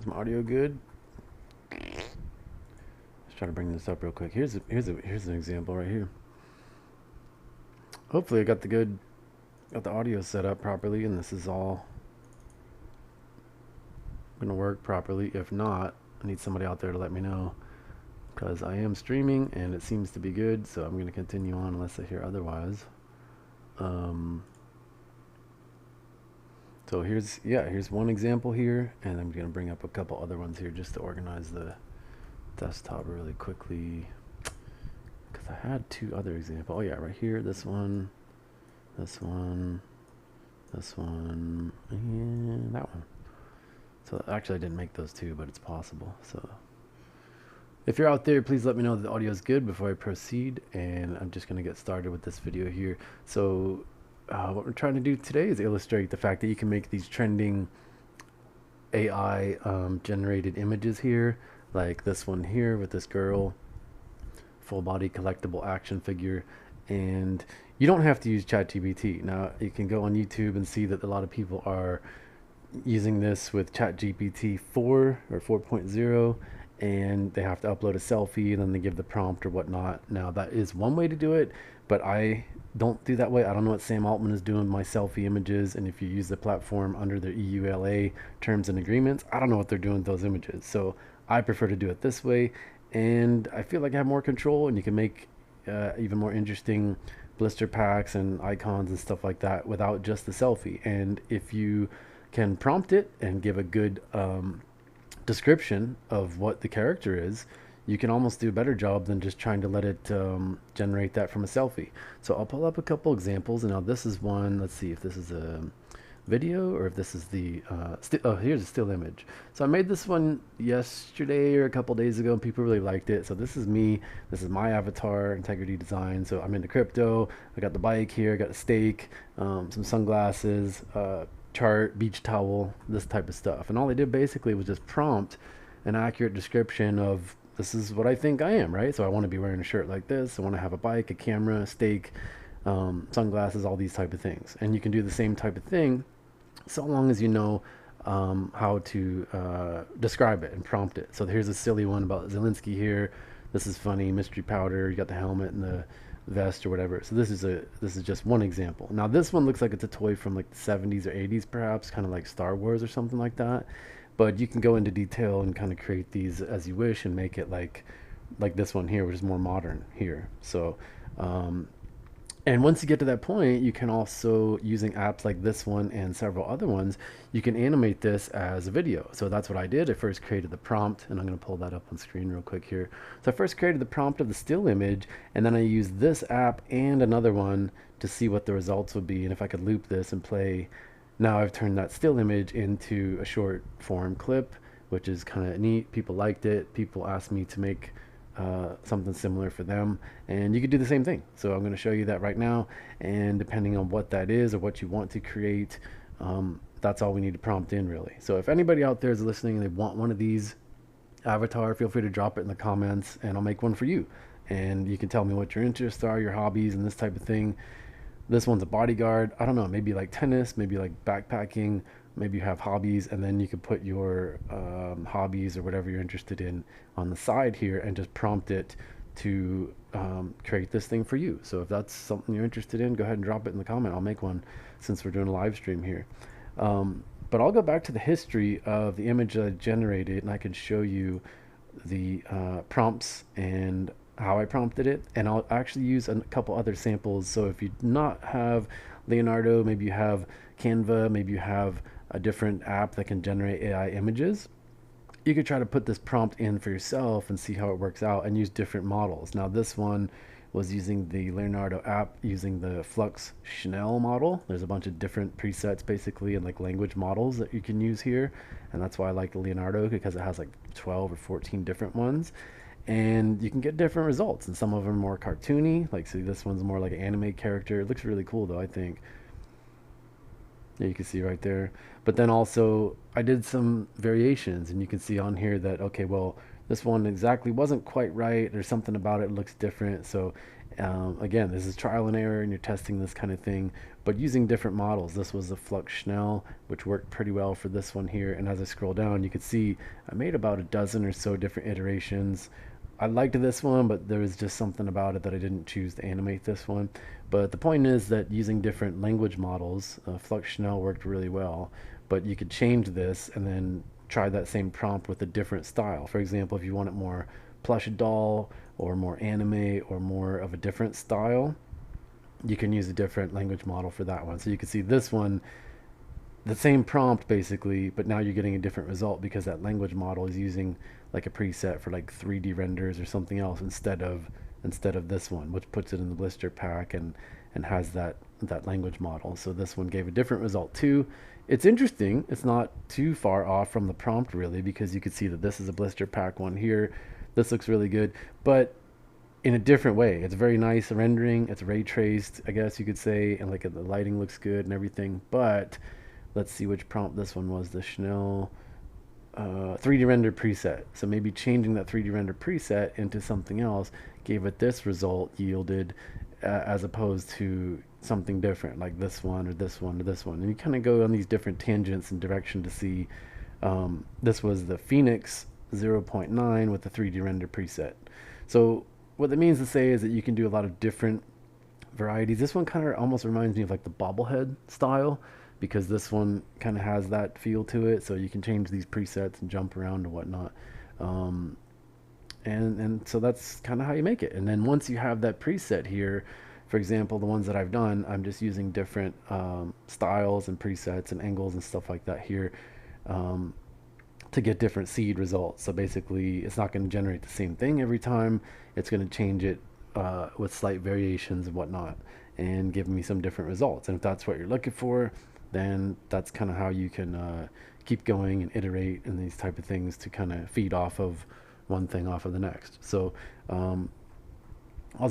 my audio good? Let's try to bring this up real quick. Here's an example right here. Hopefully I got the audio set up properly, and this is all gonna work properly. If not, I need somebody out there to let me know, because I am streaming and it seems to be good, so I'm gonna continue on unless I hear otherwise. So here's one example here, and I'm gonna bring up a couple other ones here just to organize the desktop really quickly, because I had two other examples. Oh yeah, right here, this one, and that one. So actually I didn't make those two, but it's possible. So if you're out there, please let me know that the audio is good before I proceed, and I'm just gonna get started with this video here. So what we're trying to do today is illustrate the fact that you can make these trending AI generated images here, like this one here with this girl, full body collectible action figure. And you don't have to use ChatGPT. Now you can go on YouTube and see that a lot of people are using this with ChatGPT 4 or 4.0, and they have to upload a selfie and then they give the prompt or whatnot. Now that is one way to do it, but I don't do that way. I don't know what Sam Altman is doing with my selfie images, and if you use the platform under their EULA terms and agreements, I don't know what they're doing with those images. So I prefer to do it this way, and I feel like I have more control, and you can make even more interesting blister packs and icons and stuff like that without just the selfie. And if you can prompt it and give a good description of what the character is, you can almost do a better job than just trying to let it generate that from a selfie. So I'll pull up a couple examples, and now this is one. Let's see if this is a video or if this is the oh, here's a still image. So I made this one yesterday or a couple days ago, and people really liked it. So this is me, this is my avatar, Integrity Design. So I'm into crypto. I got the bike here, I got a steak, some sunglasses, chart, beach towel, this type of stuff. And all I did basically was just prompt an accurate description of, this is what I think I am, right? So I want to be wearing a shirt like this, I want to have a bike, a camera, a steak, sunglasses, all these type of things. And you can do the same type of thing so long as you know how to describe it and prompt it. So here's a silly one about Zelensky here. This is funny, mystery powder, you got the helmet and the vest or whatever. So this is just one example. Now this one looks like it's a toy from like the 70s or 80s perhaps, kind of like Star Wars or something like that. But you can go into detail and kind of create these as you wish and make it like this one here, which is more modern here. So and once you get to that point, you can also, using apps like this one and several other ones, you can animate this as a video. So that's what I did. I first created the prompt, and I'm going to pull that up on screen real quick here. So I first created the prompt of the still image, and then I used this app and another one to see what the results would be, and if I could loop this and play. Now I've turned that still image into a short form clip, which is kind of neat. People liked it. People asked me to make something similar for them, and you could do the same thing. So I'm going to show you that right now, and depending on what that is or what you want to create, that's all we need to prompt in really. So if anybody out there is listening and they want one of these avatar, feel free to drop it in the comments and I'll make one for you, and you can tell me what your interests are, your hobbies, and this type of thing. This one's a bodyguard. I don't know, maybe like tennis, maybe like backpacking, maybe you have hobbies, and then you could put your hobbies or whatever you're interested in on the side here and just prompt it to create this thing for you. So if that's something you're interested in, go ahead and drop it in the comment. I'll make one since we're doing a live stream here. But I'll go back to the history of the image that I generated, and I can show you the prompts and how I prompted it, and I'll actually use a couple other samples. So if you do not have Leonardo, maybe you have Canva, maybe you have a different app that can generate AI images, you could try to put this prompt in for yourself and see how it works out and use different models. Now this one was using the Leonardo app, using the Flux Chanel model. There's a bunch of different presets basically, and like language models that you can use here, and that's why I like the Leonardo, because it has like 12 or 14 different ones, and you can get different results, and some of them are more cartoony. Like, see, this one's more like an anime character. It looks really cool though, I think. Yeah, you can see right there. But then also I did some variations, and you can see on here that, okay, well, this one exactly wasn't quite right. There's something about it looks different. So Again, this is trial and error and you're testing this kind of thing, but using different models. This was the Flux Schnell, which worked pretty well for this one here. And as I scroll down, you can see I made about a dozen or so different iterations. I liked this one, but there was just something about it that I didn't choose to animate this one. But the point is that using different language models, Flux Schnell worked really well, but you could change this and then try that same prompt with a different style. For example, if you want it more plush doll or more anime or more of a different style, you can use a different language model for that one. So you can see this one, the same prompt basically, but now you're getting a different result because that language model is using like a preset for like 3D renders or something else instead of this one, which puts it in the blister pack and has that language model. So this one gave a different result too. It's interesting. It's not too far off from the prompt really, because you could see that this is a blister pack one here. This looks really good, but in a different way. It's very nice rendering. It's ray traced, I guess you could say, and like the lighting looks good and everything. But let's see which prompt this one was. The Schnell 3D render preset. So maybe changing that 3D render preset into something else gave it this result yielded, as opposed to something different like this one or this one or this one. And you kind of go on these different tangents and direction to see. This was the Phoenix 0.9 with the 3D render preset. So what that means to say is that you can do a lot of different varieties. This one kind of almost reminds me of like the bobblehead style, because this one kind of has that feel to it. So you can change these presets and jump around and whatnot. And so that's kind of how you make it. And then once you have that preset here, for example, the ones that I've done, I'm just using different styles and presets and angles and stuff like that here to get different seed results. So basically, it's not going to generate the same thing every time. It's going to change it with slight variations and whatnot and give me some different results. And if that's what you're looking for, then that's kind of how you can keep going and iterate and these type of things to kind of feed off of one thing off of the next. So all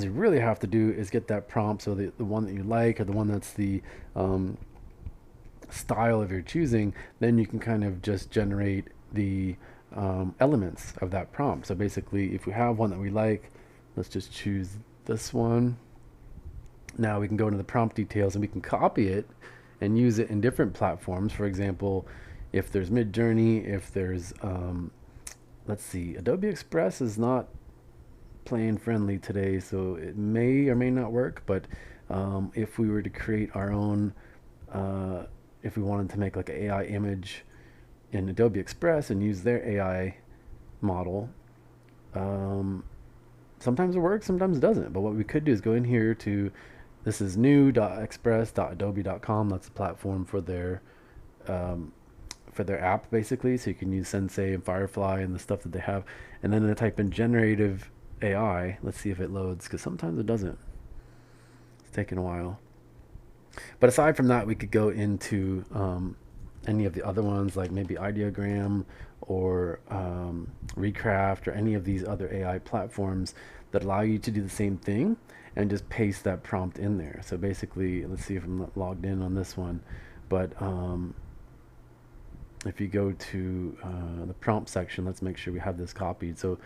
you really have to do is get that prompt, so the one that you like or the one that's the style of your choosing, then you can kind of just generate the elements of that prompt. So basically, if we have one that we like, let's just choose this one. Now we can go into the prompt details and we can copy it and use it in different platforms. For example, if there's Midjourney, if there's let's see, Adobe Express is not playing friendly today, so it may or may not work. But if we were to create our own, if we wanted to make like an AI image in Adobe Express and use their AI model, sometimes it works, sometimes it doesn't. But what we could do is go in here to, this is new.express.adobe.com. That's the platform for their app basically. So you can use Sensei and Firefly and the stuff that they have. And then I type in generative AI. Let's see if it loads, because sometimes it doesn't. It's taking a while. But aside from that, we could go into any of the other ones, like maybe Ideogram or Recraft or any of these other AI platforms that allow you to do the same thing and just paste that prompt in there. So basically, let's see if I'm logged in on this one. But if you go to the prompt section, let's make sure we have this copied. So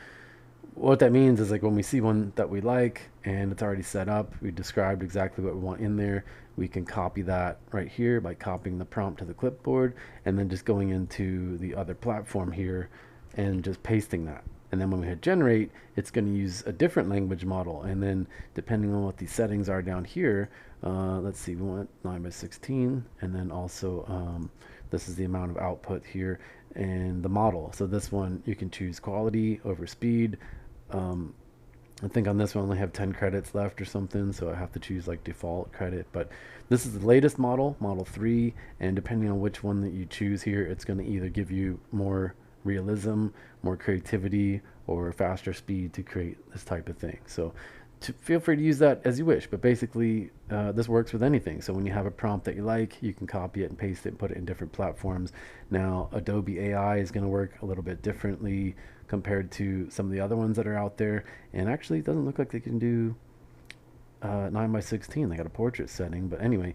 what that means is, like, when we see one that we like and it's already set up, we described exactly what we want in there, we can copy that right here by copying the prompt to the clipboard and then just going into the other platform here and just pasting that. And then when we hit generate, it's going to use a different language model. And then depending on what these settings are down here, let's see, we want 9:16, and then also this is the amount of output here and the model. So this one, you can choose quality over speed. I think on this one I only have 10 credits left or something, so I have to choose like default credit. But this is the latest model, model 3, and depending on which one that you choose here, it's going to either give you more realism, more creativity, or faster speed to create this type of thing. So feel free to use that as you wish, but basically this works with anything. So when you have a prompt that you like, you can copy it and paste it and put it in different platforms. Now Adobe AI is going to work a little bit differently compared to some of the other ones that are out there, and actually it doesn't look like they can do 9:16. They got a portrait setting, but anyway,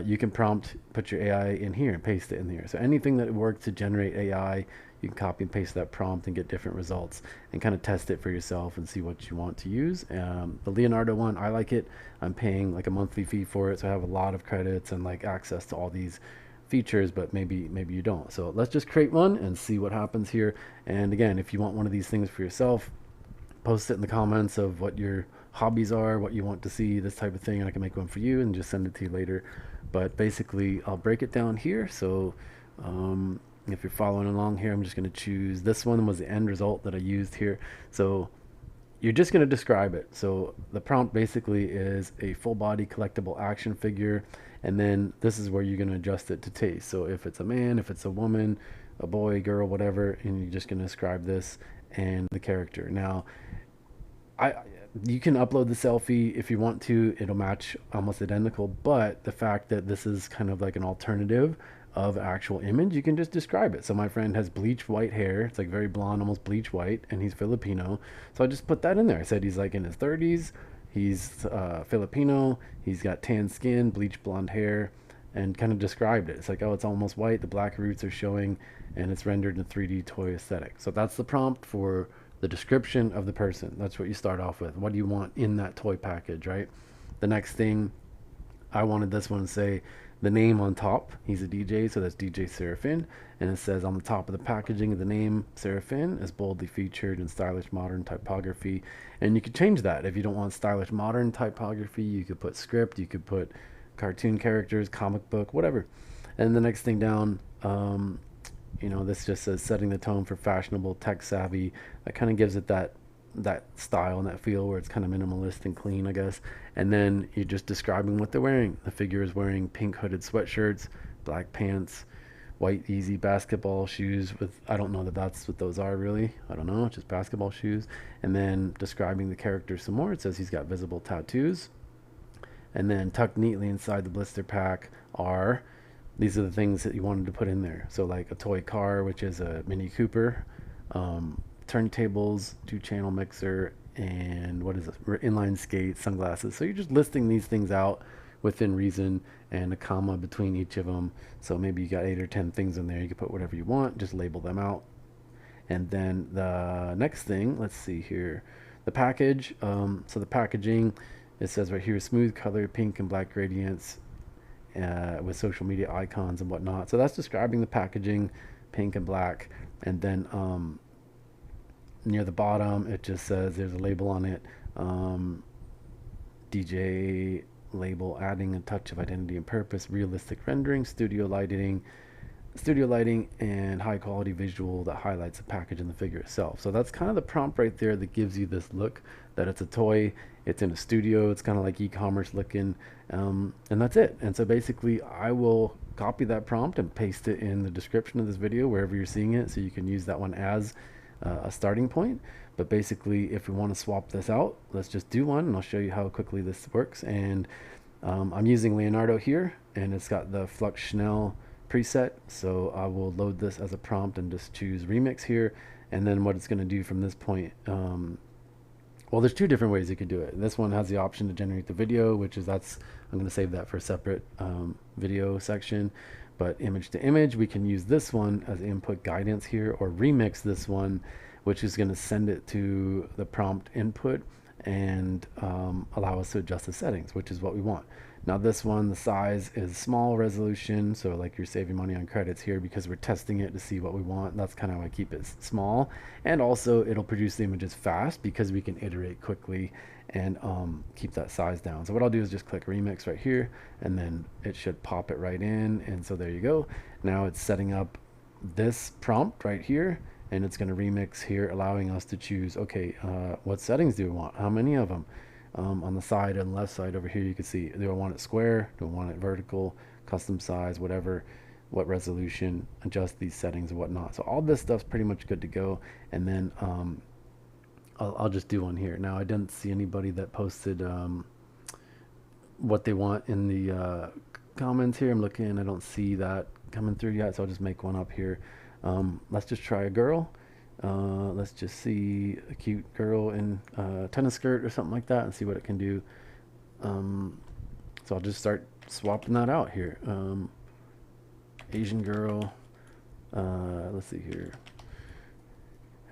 you can put your AI in here and paste it in here. So anything that works to generate AI, you can copy and paste that prompt and get different results and kind of test it for yourself and see what you want to use. The Leonardo one, I like it. I'm paying like a monthly fee for it, so I have a lot of credits and like access to all these features, but maybe you don't. So let's just create one and see what happens here. And again, if you want one of these things for yourself, post it in the comments of what your hobbies are, what you want to see, this type of thing, and I can make one for you and just send it to you later. But basically, I'll break it down here. So if you're following along here, I'm just going to choose this one was the end result that I used here. So you're just going to describe it. So the prompt basically is a full body collectible action figure, and then this is where you're going to adjust it to taste. So if it's a man, if it's a woman, a boy, girl, whatever, and you're just going to describe this and the character. Now, you can upload the selfie if you want to. It'll match almost identical, but the fact that this is kind of like an alternative of actual image, you can just describe it. So my friend has bleach white hair. It's like very blonde, almost bleach white, and he's Filipino. So I just put that in there. I said he's like in his 30s. He's Filipino. He's got tan skin, bleach blonde hair, and kind of described it. It's like, oh, it's almost white. The black roots are showing, and it's rendered in 3D toy aesthetic. So that's the prompt for the description of the person. That's what you start off with. What do you want in that toy package, right? The next thing, I wanted this one to say the name on top. He's a DJ, so that's DJ Seraphin. And it says on the top of the packaging, the name Seraphin is boldly featured in stylish modern typography. And you could change that. If you don't want stylish modern typography, you could put script, you could put cartoon characters, comic book, whatever. And the next thing down, this just says setting the tone for fashionable, tech savvy. That kind of gives it that style and that feel where it's kind of minimalist and clean, I guess. And then you're just describing what they're wearing. The figure is wearing pink hooded sweatshirts, black pants, white easy basketball shoes with, I don't know that that's what those are really. I don't know, just basketball shoes. And then describing the character some more. It says he's got visible tattoos. And then tucked neatly inside the blister pack are, these are the things that you wanted to put in there. So like a toy car, which is a Mini Cooper, turntables, 2-channel mixer, and what is it? Inline skates, sunglasses. So you're just listing these things out within reason and a comma between each of them. So maybe you got 8 or 10 things in there. You can put whatever you want, just label them out. And then the next thing, let's see here, the package. So the packaging, it says right here, smooth color, pink and black gradients, with social media icons and whatnot. So that's describing the packaging, pink and black. And then near the bottom, it just says there's a label on it, DJ label, adding a touch of identity and purpose, realistic rendering, studio lighting, and high quality visual that highlights the package and the figure itself. So that's kind of the prompt right there that gives you this look that it's a toy, it's in a studio, it's kind of like e-commerce looking, and that's it. And so basically I will copy that prompt and paste it in the description of this video wherever you're seeing it, so you can use that one as a starting point. But basically, if we want to swap this out, let's just do one and I'll show you how quickly this works. And I'm using Leonardo here, and it's got the Flux Schnell preset. So I will load this as a prompt and just choose remix here. And then what it's going to do from this point, well, there's 2 different ways you could do it. This one has the option to generate the video, which is I'm going to save that for a separate video section. But image to image, we can use this one as input guidance here, or remix this one, which is going to send it to the prompt input and allow us to adjust the settings, which is what we want. Now this one, the size is small resolution, so like you're saving money on credits here because we're testing it to see what we want. That's kind of why I keep it small. And also it'll produce the images fast because we can iterate quickly and keep that size down. So what I'll do is just click remix right here, and then it should pop it right in. And so there you go. Now it's setting up this prompt right here, and it's going to remix here, allowing us to choose, okay, what settings do we want? How many of them? On the side and left side over here, you can see, do I want it square? Do I want it vertical? Custom size, whatever, what resolution, adjust these settings and whatnot. So all this stuff's pretty much good to go. And then I'll just do one here. Now I didn't see anybody that posted what they want in the comments here. I'm looking, I don't see that coming through yet, so I'll just make one up here. Let's just try a girl. Let's just see a cute girl in a tennis skirt or something like that and see what it can do. So I'll just start swapping that out here. Asian girl. Let's see here.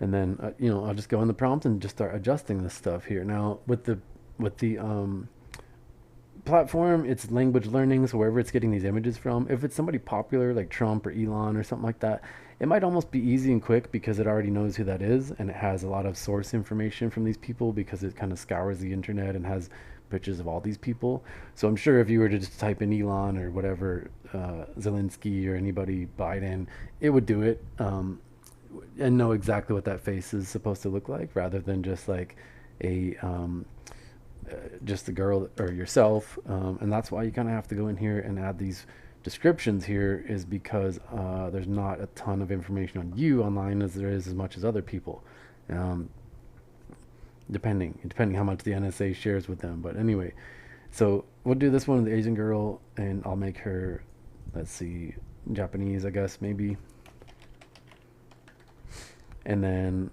And then you know, I'll just go in the prompt and just start adjusting this stuff here. Now with the platform, it's language learning, so wherever it's getting these images from, if it's somebody popular like Trump or Elon or something like that, it might almost be easy and quick because it already knows who that is, and it has a lot of source information from these people because it kind of scours the internet and has pictures of all these people. So I'm sure if you were to just type in Elon or whatever, Zelensky or anybody, Biden, it would do it, and know exactly what that face is supposed to look like, rather than just like a just the girl or yourself. And that's why you kind of have to go in here and add these descriptions here, is because there's not a ton of information on you online as there is as much as other people, depending how much the NSA shares with them. But anyway, so we'll do this one with the Asian girl, and I'll make her, let's see, Japanese, I guess, maybe. And then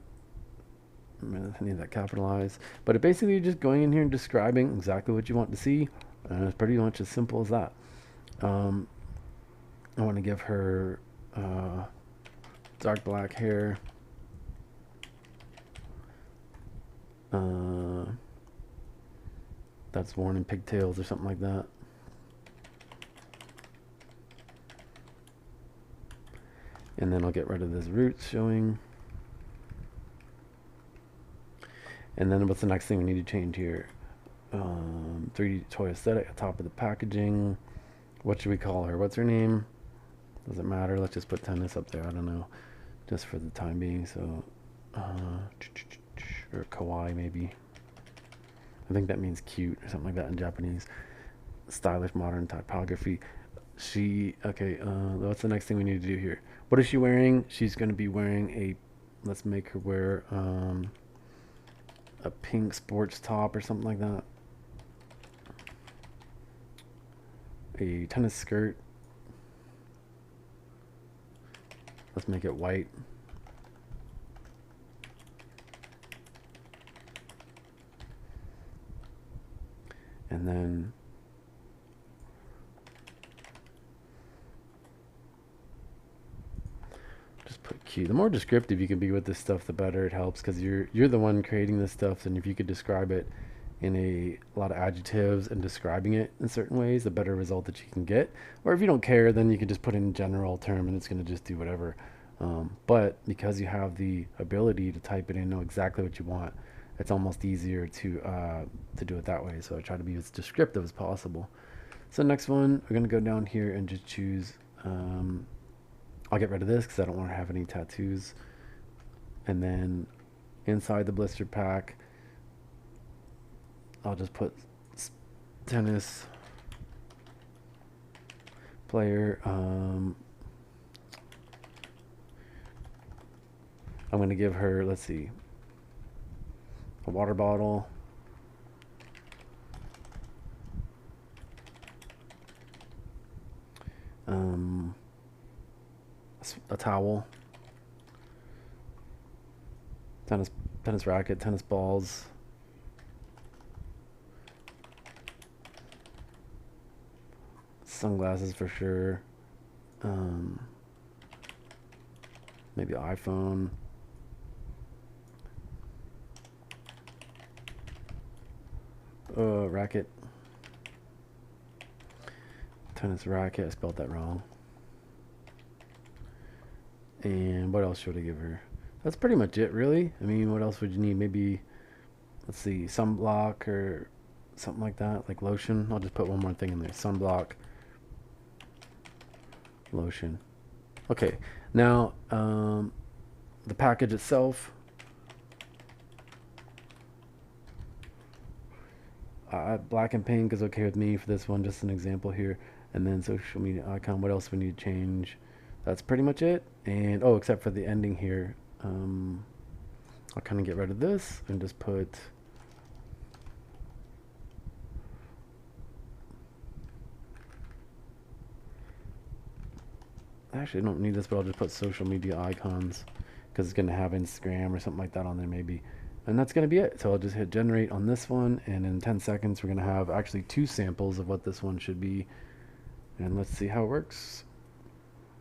I need that capitalized, but it basically just going in here and describing exactly what you want to see, and it's pretty much as simple as that. I want to give her dark black hair, that's worn in pigtails or something like that. And then I'll get rid of this roots showing. And then what's the next thing we need to change here? 3D toy aesthetic at top of the packaging. What should we call her? What's her name? Doesn't matter. Let's just put tennis up there. I don't know, just for the time being. So, or kawaii maybe. I think that means cute or something like that in Japanese. Stylish modern typography. Okay, what's the next thing we need to do here? What is she wearing? She's going to be wearing a, let's make her wear a pink sports top or something like that. A tennis skirt. Let's make it white. And then just put cute. The more descriptive you can be with this stuff, the better it helps, because you're the one creating this stuff, and if you could describe it in a lot of adjectives and describing it in certain ways, the better result that you can get. Or if you don't care, then you can just put in general term and it's going to just do whatever. But because you have the ability to type it in, know exactly what you want, it's almost easier to do it that way. So I try to be as descriptive as possible. So next one, we're going to go down here and just choose, I'll get rid of this because I don't want to have any tattoos. And then inside the blister pack, I'll just put tennis player. I'm going to give her, let's see, a water bottle, a towel, tennis racket, tennis balls, sunglasses for sure, maybe iPhone, racket, tennis racket, I spelled that wrong. And what else should I give her? That's pretty much it, really. I mean, what else would you need? Maybe, let's see, sunblock or something like that, like lotion. I'll just put one more thing in there. Sunblock, lotion. Okay, now the package itself. Black and pink is okay with me for this one, just an example here. And then social media icon. What else we need to change? That's pretty much it. And oh, except for the ending here, I'll kind of get rid of this and just put actually I don't need this, but I'll just put social media icons because it's going to have Instagram or something like that on there maybe. And that's going to be it. So I'll just hit generate on this one, and in 10 seconds we're going to have actually 2 samples of what this one should be. And let's see how it works.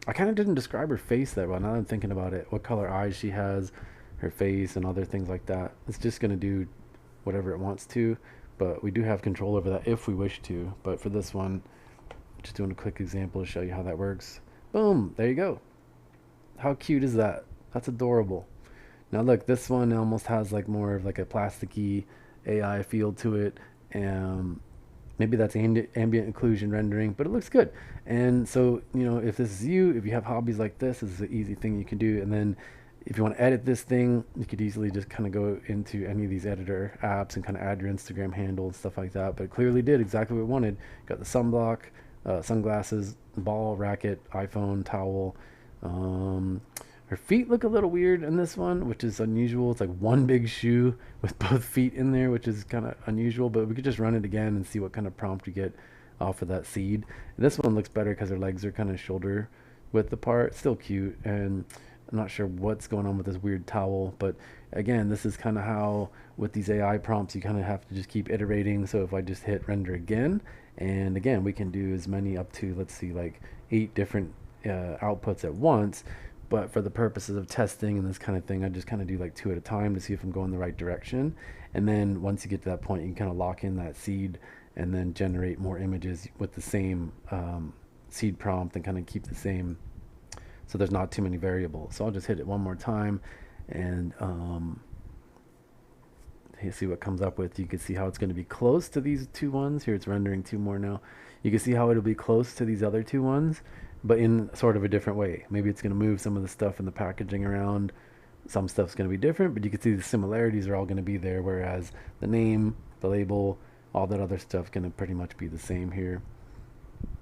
I kind of didn't describe her face that well, now that I'm thinking about it. What color eyes she has, her face and other things like that. It's just going to do whatever it wants to, but we do have control over that if we wish to. But for this one, just doing a quick example to show you how that works. Boom, there you go. How cute is that? That's adorable. Now look, this one almost has like more of like a plasticky AI feel to it. Maybe that's ambient occlusion rendering, but it looks good. And so, you know, if this is you, if you have hobbies like this is an easy thing you can do. And then if you want to edit this thing, you could easily just kind of go into any of these editor apps and kind of add your Instagram handle and stuff like that. But it clearly did exactly what we wanted. Got the sunblock, sunglasses, ball, racket, iPhone, towel. Her feet look a little weird in this one, which is unusual. It's like one big shoe with both feet in there, which is kind of unusual, but we could just run it again and see what kind of prompt we get off of that seed. And this one looks better because her legs are kind of shoulder width apart. Still cute, and I'm not sure what's going on with this weird towel, but again, this is kind of how with these AI prompts you kind of have to just keep iterating. So if I just hit render again, and again, we can do as many up to, let's see, like 8 different outputs at once. But for the purposes of testing and this kind of thing, I just kind of do like 2 at a time to see if I'm going the right direction. And then once you get to that point, you can kind of lock in that seed and then generate more images with the same seed prompt and kind of keep the same, so there's not too many variables. So I'll just hit it one more time and see what comes up with. You can see how it's going to be close to these 2 ones. Here it's rendering 2 more now. You can see how it'll be close to these other 2 ones, but in sort of a different way. Maybe it's going to move some of the stuff in the packaging around. Some stuff's going to be different, but you can see the similarities are all going to be there, whereas the name, the label, all that other stuff going to pretty much be the same here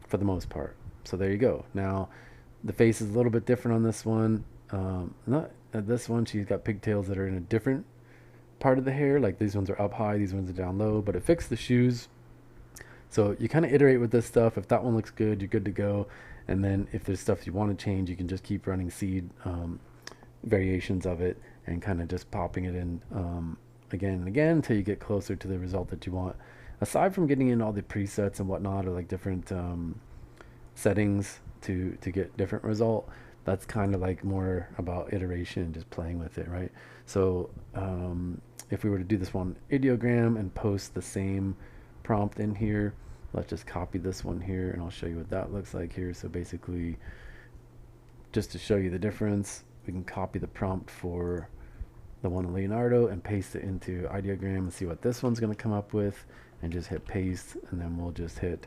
for the most part. So there you go. Now, the face is a little bit different on this one. Not this one, she's got pigtails that are in a different part of the hair. Like these ones are up high, these ones are down low, but it fixed the shoes. So you kind of iterate with this stuff. If that one looks good, you're good to go. And then if there's stuff you want to change, you can just keep running seed variations of it and kind of just popping it in again and again until you get closer to the result that you want. Aside from getting in all the presets and whatnot, or like different settings to get different result, that's kind of like more about iteration and just playing with it, right? So if we were to do this one ideogram and post the same prompt in here, let's just copy this one here and I'll show you what that looks like here. So basically, just to show you the difference, we can copy the prompt for the one in Leonardo and paste it into Ideogram and see what this one's going to come up with, and just hit paste, and then we'll just hit,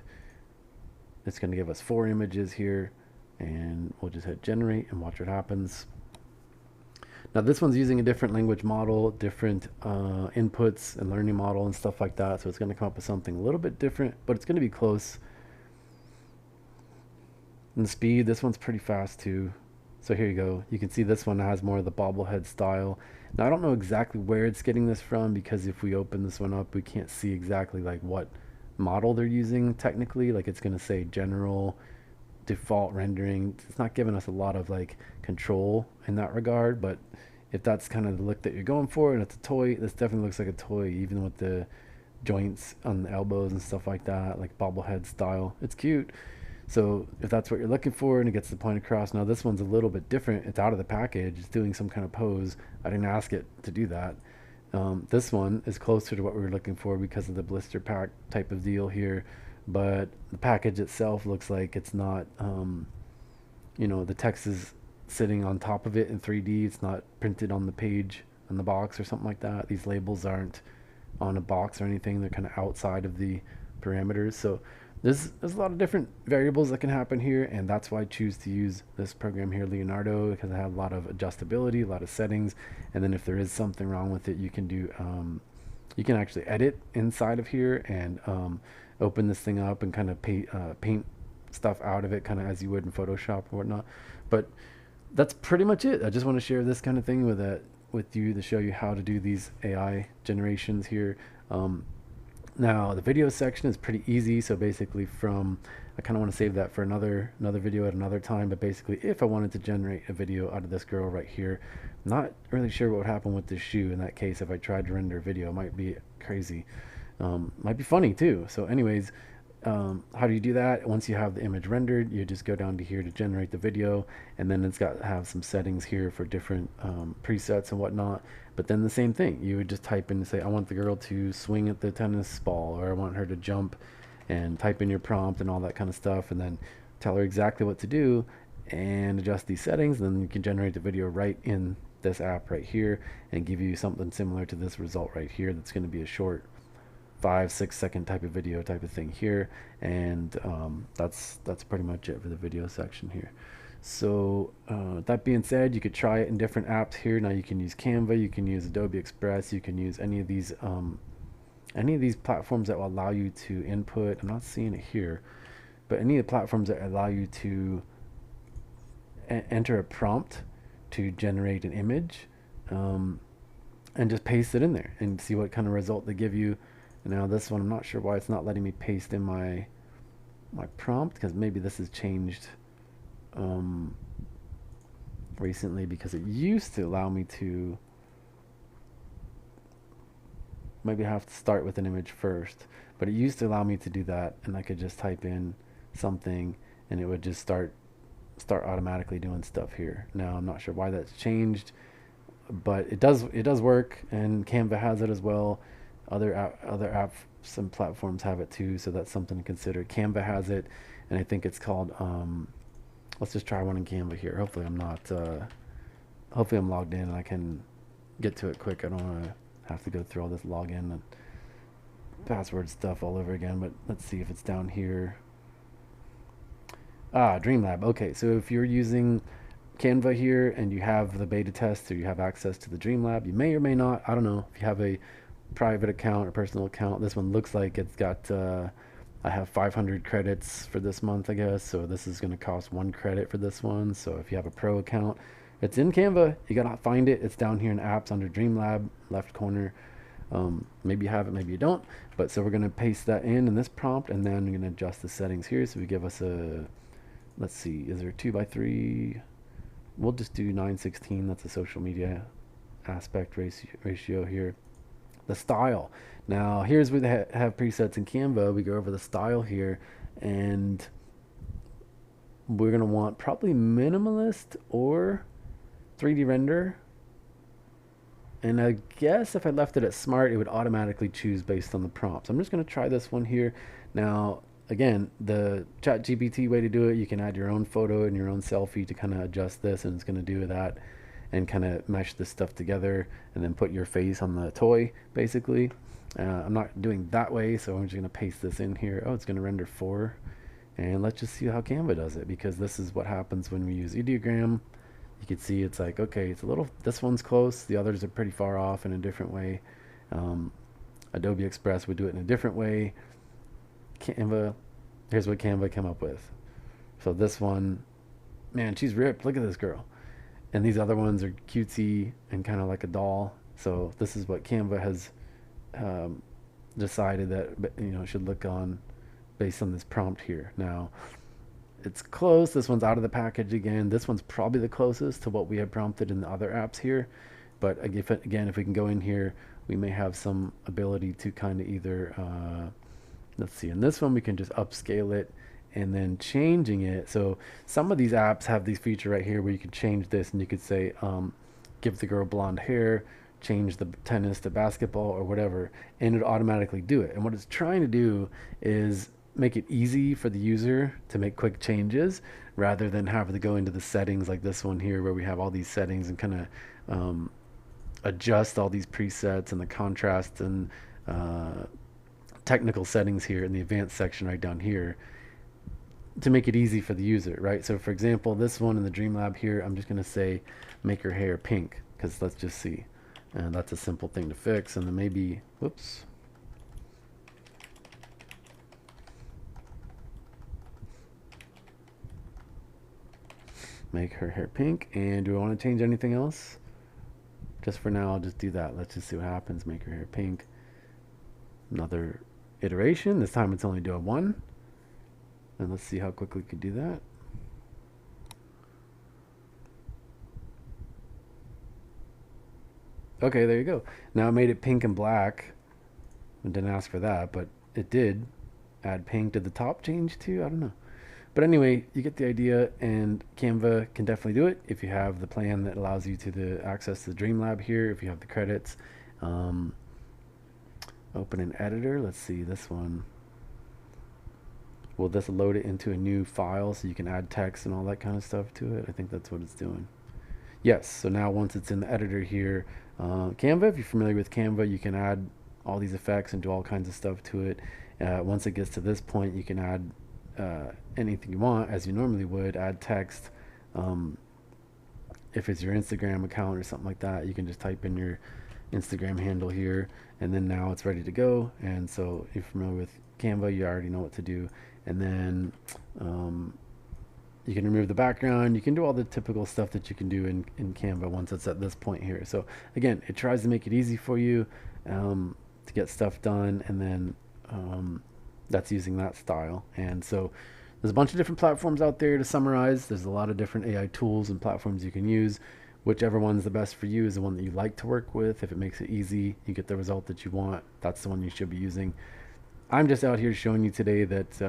it's going to give us 4 images here, and we'll just hit generate and watch what happens. Now this one's using a different language model, different inputs and learning model and stuff like that, so it's going to come up with something a little bit different, but it's going to be close. And the speed, this one's pretty fast too. So here you go. You can see this one has more of the bobblehead style. Now I don't know exactly where it's getting this from, because if we open this one up, we can't see exactly like what model they're using technically. Like it's going to say general default rendering. It's not giving us a lot of like control in that regard, but if that's kind of the look that you're going for and it's a toy, this definitely looks like a toy, even with the joints on the elbows and stuff like that, like bobblehead style. It's cute. So if that's what you're looking for and it gets the point across. Now this one's a little bit different. It's out of the package. It's doing some kind of pose. I didn't ask it to do that. This one is closer to what we were looking for because of the blister pack type of deal here. But the package itself looks like it's not, you know, the text is sitting on top of it in 3D. It's not printed on the page on the box or something like that. These labels aren't on a box or anything. They're kind of outside of the parameters. So there's a lot of different variables that can happen here, and that's why I choose to use this program here, Leonardo, because I have a lot of adjustability, a lot of settings, and then if there is something wrong with it, you can do, you can actually edit inside of here and open this thing up and kind of paint stuff out of it, kind of as you would in Photoshop or whatnot. But that's pretty much it. I just want to share this kind of thing with you to show you how to do these AI generations here. Now the video section is pretty easy. So basically I kind of want to save that for another video at another time. But basically, if I wanted to generate a video out of this girl right here, not really sure what would happen with this shoe in that case. If I tried to render a video, it might be crazy. Might be funny too. So anyways, how do you do that? Once you have the image rendered, you just go down to here to generate the video, and then it's got to have some settings here for different presets and whatnot. But then the same thing, you would just type in and say, I want the girl to swing at the tennis ball, or I want her to jump, and type in your prompt and all that kind of stuff, and then tell her exactly what to do and adjust these settings. And then you can generate the video right in this app right here and give you something similar to this result right here. That's going to be a short 5-6 second type of video type of thing here. And that's pretty much it for the video section here. So that being said, you could try it in different apps here. Now you can use Canva, you can use Adobe Express, you can use any of these platforms that will allow you to input. I'm not seeing it here, but any of the platforms that allow you to enter a prompt to generate an image, and just paste it in there and see what kind of result they give you. Now this one, I'm not sure why it's not letting me paste in my prompt, because maybe this has changed recently, because it used to allow me to, maybe I have to start with an image first, but it used to allow me to do that, and I could just type in something and it would just start automatically doing stuff here. Now I'm not sure why that's changed, but it does work, and Canva has it as well. Other apps and platforms have it too, so that's something to consider. Canva has it, and I think it's called let's just try one in Canva here. Hopefully I'm logged in and I can get to it quick. I don't want to have to go through all this login and password stuff all over again, but let's see if it's down here. Dreamlab. Okay, so if you're using Canva here and you have the beta test, or you have access to the Dreamlab, you may or may not, I don't know, if you have a private account or personal account. This one looks like it's got I have 500 credits for this month, I guess, so this is going to cost 1 credit for this one. So if you have a pro account, it's in Canva. You gotta find it. It's down here in apps under Dreamlab, left corner. Maybe you have it, maybe you don't, but so we're going to paste that in this prompt, and then we're going to adjust the settings here. So we give us a, let's see, is there 2:3? We'll just do 9:16. That's a social media aspect ratio here. The style. Now here's where they have presets in Canva. We go over the style here, and we're going to want probably minimalist or 3D render. And I guess if I left it at smart, it would automatically choose based on the prompts. I'm just going to try this one here. Now, again, the ChatGPT way to do it, you can add your own photo and your own selfie to kind of adjust this, and it's going to do that and kind of mesh this stuff together and then put your face on the toy, basically. I'm not doing that way, so I'm just going to paste this in here. Oh, it's going to render 4. And let's just see how Canva does it, because this is what happens when we use Ideogram. You can see it's like, okay, it's a little, this one's close, the others are pretty far off in a different way. Adobe Express would do it in a different way. Canva, here's what Canva came up with. So this one, man, she's ripped, look at this girl. And these other ones are cutesy and kind of like a doll. So this is what Canva has decided that, you know, should look on based on this prompt here. Now, it's close. This one's out of the package again. This one's probably the closest to what we have prompted in the other apps here. But again, if we can go in here, we may have some ability to kind of either, let's see, in this one we can just upscale it and then changing it. So some of these apps have these feature right here where you can change this, and you could say, give the girl blonde hair, change the tennis to basketball or whatever, and it automatically do it. And what it's trying to do is make it easy for the user to make quick changes, rather than having to go into the settings like this one here where we have all these settings and kind of adjust all these presets and the contrast and technical settings here in the advanced section right down here to make it easy for the user, right? So for example, this one in the Dreamlab here, I'm just going to say make her hair pink, because let's just see. And that's a simple thing to fix. And then maybe, whoops. Make her hair pink. And do I want to change anything else? Just for now, I'll just do that. Let's just see what happens. Make her hair pink. Another iteration. This time it's only doing 1. And let's see how quickly we could do that. Okay, there you go. Now I made it pink and black. I didn't ask for that, but it did add pink. Did the top change too? I don't know. But anyway, you get the idea, and Canva can definitely do it if you have the plan that allows you to access the Dreamlab here, if you have the credits. Open an editor. Let's see this one. Will this load it into a new file so you can add text and all that kind of stuff to it? I think that's what it's doing. Yes, so now once it's in the editor here, Canva, if you're familiar with Canva, you can add all these effects and do all kinds of stuff to it. Once it gets to this point, you can add anything you want as you normally would, add text. If it's your Instagram account or something like that, you can just type in your Instagram handle here, and then now it's ready to go. And so if you're familiar with Canva, you already know what to do. And then you can remove the background. You can do all the typical stuff that you can do in Canva once it's at this point here. So again, it tries to make it easy for you to get stuff done, and then that's using that style. And so there's a bunch of different platforms out there. To summarize, there's a lot of different AI tools and platforms you can use. Whichever one's the best for you is the one that you like to work with. If it makes it easy, you get the result that you want, that's the one you should be using. I'm just out here showing you today that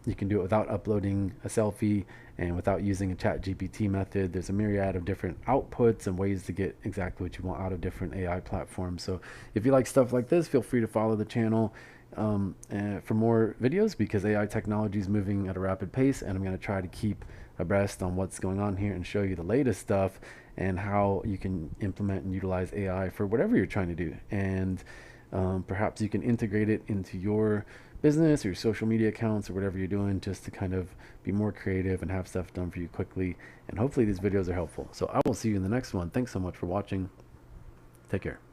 you can do it without uploading a selfie and without using a ChatGPT method. There's a myriad of different outputs and ways to get exactly what you want out of different AI platforms. So if you like stuff like this, feel free to follow the channel for more videos, because AI technology is moving at a rapid pace, and I'm going to try to keep abreast on what's going on here and show you the latest stuff and how you can implement and utilize AI for whatever you're trying to do. And perhaps you can integrate it into your business or your social media accounts or whatever you're doing, just to kind of be more creative and have stuff done for you quickly. And hopefully these videos are helpful. So I will see you in the next one. Thanks so much for watching. Take care.